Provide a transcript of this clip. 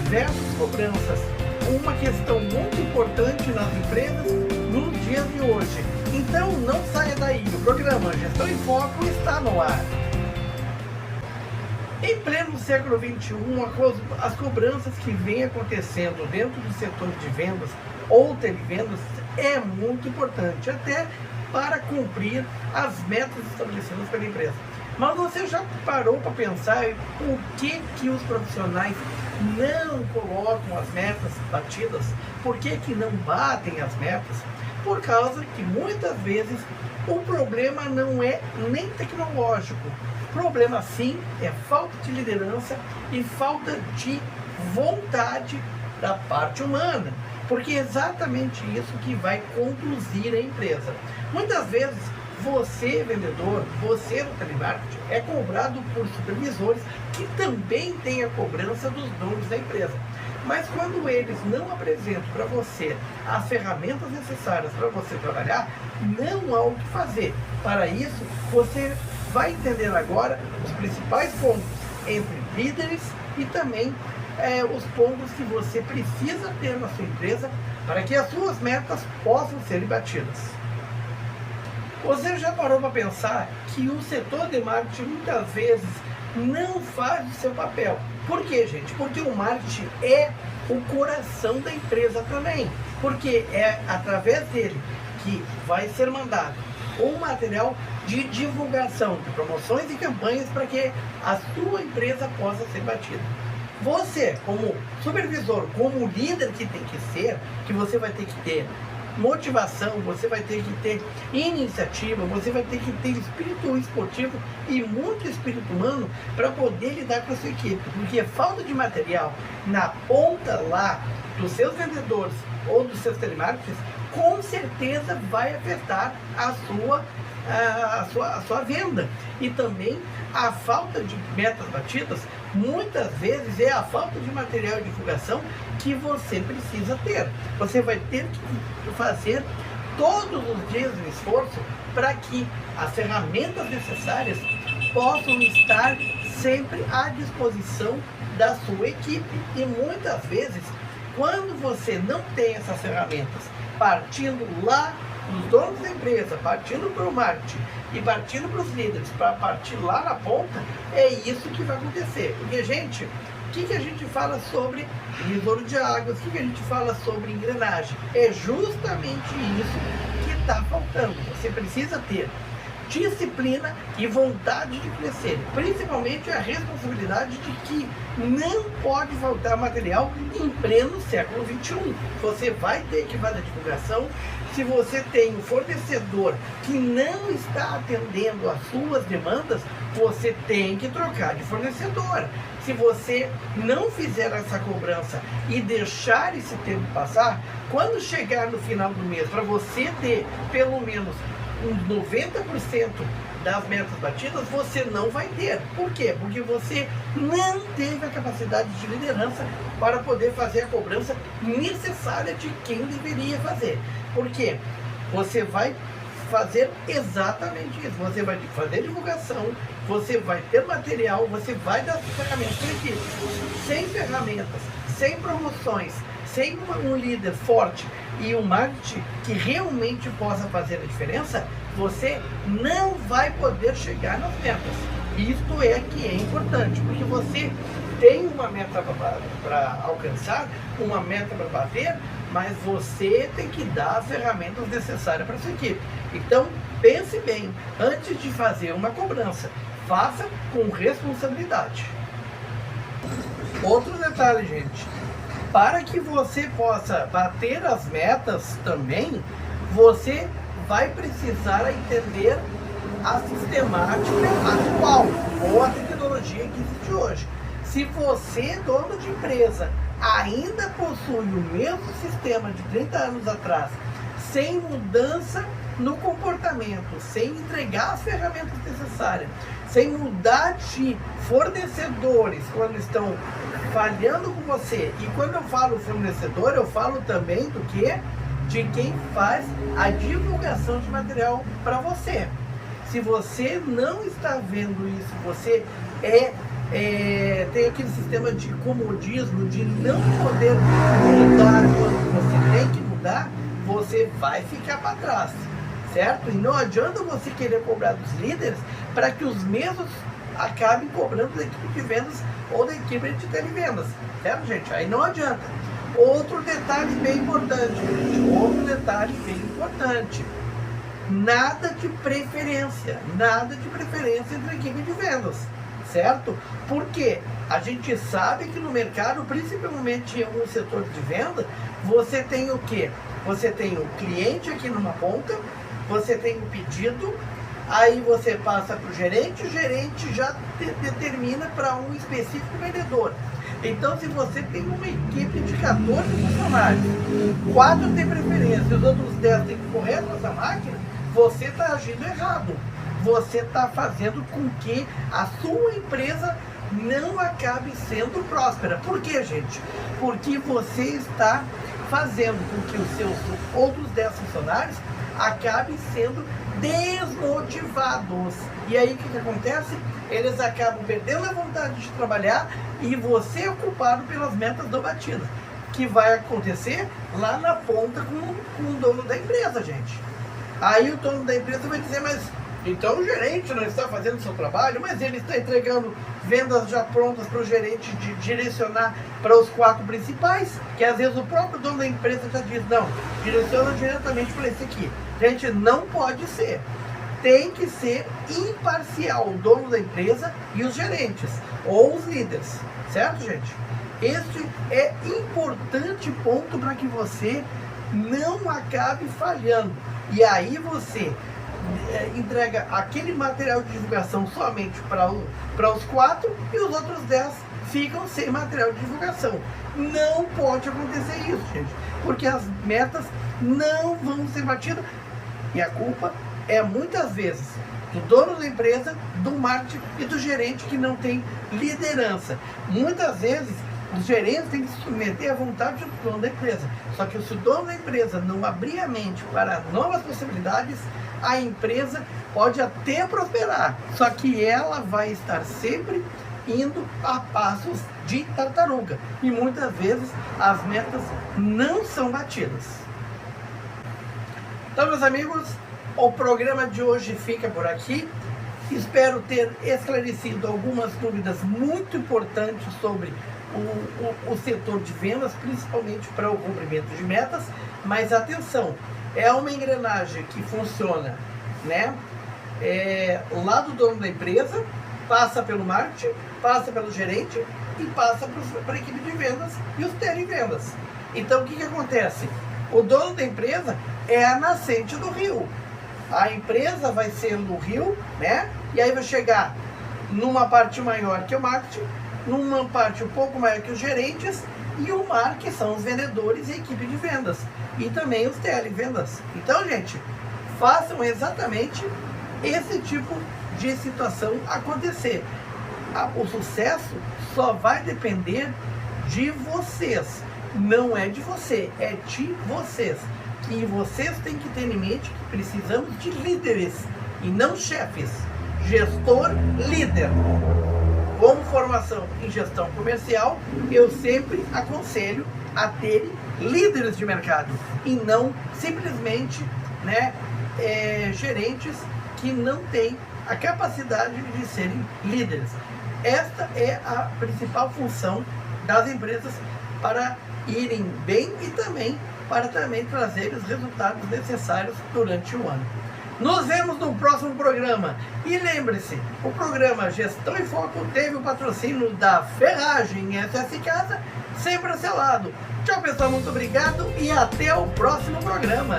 diversas cobranças, uma questão muito importante nas empresas nos dias de hoje. Então não saia daí, o programa Gestão em Foco está no ar. Em pleno século XXI, as cobranças que vêm acontecendo dentro do setor de vendas ou televendas é muito importante, até para cumprir as metas estabelecidas pela empresa. Mas você já parou para pensar por que os profissionais não colocam as metas batidas? Por que não batem as metas? Por causa que muitas vezes o problema não é nem tecnológico. O problema sim é falta de liderança e falta de vontade da parte humana. Porque é exatamente isso que vai conduzir a empresa. Muitas vezes você, vendedor, você no telemarketing, é cobrado por supervisores que também têm a cobrança dos donos da empresa. Mas quando eles não apresentam para você as ferramentas necessárias para você trabalhar, não há o que fazer. Para isso, você vai entender agora os principais pontos entre líderes e também os pontos que você precisa ter na sua empresa para que as suas metas possam ser batidas. Você já parou para pensar que o setor de marketing muitas vezes não faz o seu papel? Por quê, gente? Porque o marketing é o coração da empresa também. Porque é através dele que vai ser mandado um material de divulgação, de promoções e campanhas para que a sua empresa possa ser batida. Você, como supervisor, como líder que tem que ser, que você vai ter que ter motivação, você vai ter que ter iniciativa, você vai ter que ter espírito esportivo e muito espírito humano para poder lidar com a sua equipe, porque falta de material na ponta lá dos seus vendedores ou dos seus telemarketers, com certeza vai afetar a sua venda. E também a falta de metas batidas, muitas vezes é a falta de material de divulgação que você precisa ter. Você vai ter que fazer todos os dias um esforço para que as ferramentas necessárias possam estar sempre à disposição da sua equipe. E muitas vezes, quando você não tem essas ferramentas, partindo lá dos donos da empresa, partindo para o marketing e partindo para os líderes, para partir lá na ponta, é isso que vai acontecer. Porque, gente, o que a gente fala sobre divisor de águas, o que a gente fala sobre engrenagem? É justamente isso que está faltando. Você precisa ter disciplina e vontade de crescer, principalmente a responsabilidade de que não pode faltar material em pleno século XXI. Você vai ter que fazer divulgação. Se você tem um fornecedor que não está atendendo às suas demandas, você tem que trocar de fornecedor. Se você não fizer essa cobrança e deixar esse tempo passar, quando chegar no final do mês, para você ter pelo menos uns 90% das metas batidas, você não vai ter. Por quê? Porque você não teve a capacidade de liderança para poder fazer a cobrança necessária de quem deveria fazer. Por quê? Você vai fazer exatamente isso. Você vai fazer divulgação, você vai ter material, você vai dar ferramentas para a equipe. Sem ferramentas, sem promoções, sem um líder forte e um marketing que realmente possa fazer a diferença, você não vai poder chegar nas metas. Isto é que é importante, porque você tem uma meta para alcançar, uma meta para bater, mas você tem que dar as ferramentas necessárias para a sua equipe. Então, pense bem, antes de fazer uma cobrança, faça com responsabilidade. Outro detalhe, gente, para que você possa bater as metas também, você vai precisar entender a sistemática atual ou a tecnologia que existe hoje. Se você, dono de empresa, ainda possui o mesmo sistema de 30 anos atrás, sem mudança no comportamento, sem entregar as ferramentas necessárias, sem mudar de fornecedores quando estão falhando com você, e quando eu falo fornecedor, eu falo também do que? De quem faz a divulgação de material para você. Se você não está vendo isso, você é tem aquele sistema de comodismo, de não poder mudar quando você tem que mudar, você vai ficar para trás, certo? E não adianta você querer cobrar dos líderes para que os mesmos acabem cobrando da equipe de vendas ou da equipe de televendas, certo, gente? Aí não adianta. Outro detalhe bem importante, gente, nada de preferência entre a equipe de vendas, certo? Porque a gente sabe que no mercado, principalmente em algum setor de venda, você tem o quê? Você tem o cliente aqui numa ponta, você tem o pedido, aí você passa para o gerente já determina para um específico vendedor. Então, se você tem uma equipe de 14 funcionários, 4 tem preferência e os outros 10 têm que correr atrás da máquina, você está agindo errado. Você está fazendo com que a sua empresa não acabe sendo próspera. Por quê, gente? Porque você está fazendo com que os seus outros 10 funcionários acabem sendo desmotivados. E aí o que acontece? Eles acabam perdendo a vontade de trabalhar e você é culpado pelas metas não batidas, que vai acontecer lá na ponta com o dono da empresa, gente. Aí o dono da empresa vai dizer, mas então o gerente não está fazendo o seu trabalho, mas ele está entregando vendas já prontas para o gerente direcionar para os 4 principais, que às vezes o próprio dono da empresa já diz, não, direciona diretamente para esse aqui. Gente, não pode ser. Tem que ser imparcial o dono da empresa e os gerentes, ou os líderes, certo, gente? Este é importante ponto para que você não acabe falhando. E aí você entrega aquele material de divulgação somente para os 4 e os outros 10 ficam sem material de divulgação. Não pode acontecer isso, gente, porque as metas não vão ser batidas e a culpa é muitas vezes do dono da empresa, do marketing e do gerente que não tem liderança. Muitas vezes os gerentes têm que se submeter à vontade do dono da empresa. Só que se o dono da empresa não abrir a mente para novas possibilidades, a empresa pode até prosperar, só que ela vai estar sempre indo a passos de tartaruga. E muitas vezes as metas não são batidas. Então, meus amigos, o programa de hoje fica por aqui. Espero ter esclarecido algumas dúvidas muito importantes sobre o setor de vendas, principalmente para o cumprimento de metas. Mas atenção, é uma engrenagem que funciona, né? Lá do dono da empresa, passa pelo marketing, passa pelo gerente e passa para a equipe de vendas e os televendas. Então, o que acontece? O dono da empresa é a nascente do rio. A empresa vai ser no rio, né? E aí vai chegar numa parte maior que o marketing, numa parte um pouco maior que os gerentes, e o mar, que são os vendedores e a equipe de vendas, e também os televendas. Então, gente, façam exatamente esse tipo de situação acontecer. O sucesso só vai depender de vocês, não é de você, é de vocês. E vocês têm que ter em mente que precisamos de líderes e não chefes. Gestor líder. Como formação em gestão comercial, eu sempre aconselho a ter líderes de mercado e não simplesmente, né, gerentes que não têm a capacidade de serem líderes. Esta é a principal função das empresas para irem bem e também para trazer os resultados necessários durante o ano. Nos vemos no próximo programa. E lembre-se, o programa Gestão em Foco teve o patrocínio da Ferragem SS Casa, sempre selado. Tchau, pessoal, muito obrigado e até o próximo programa.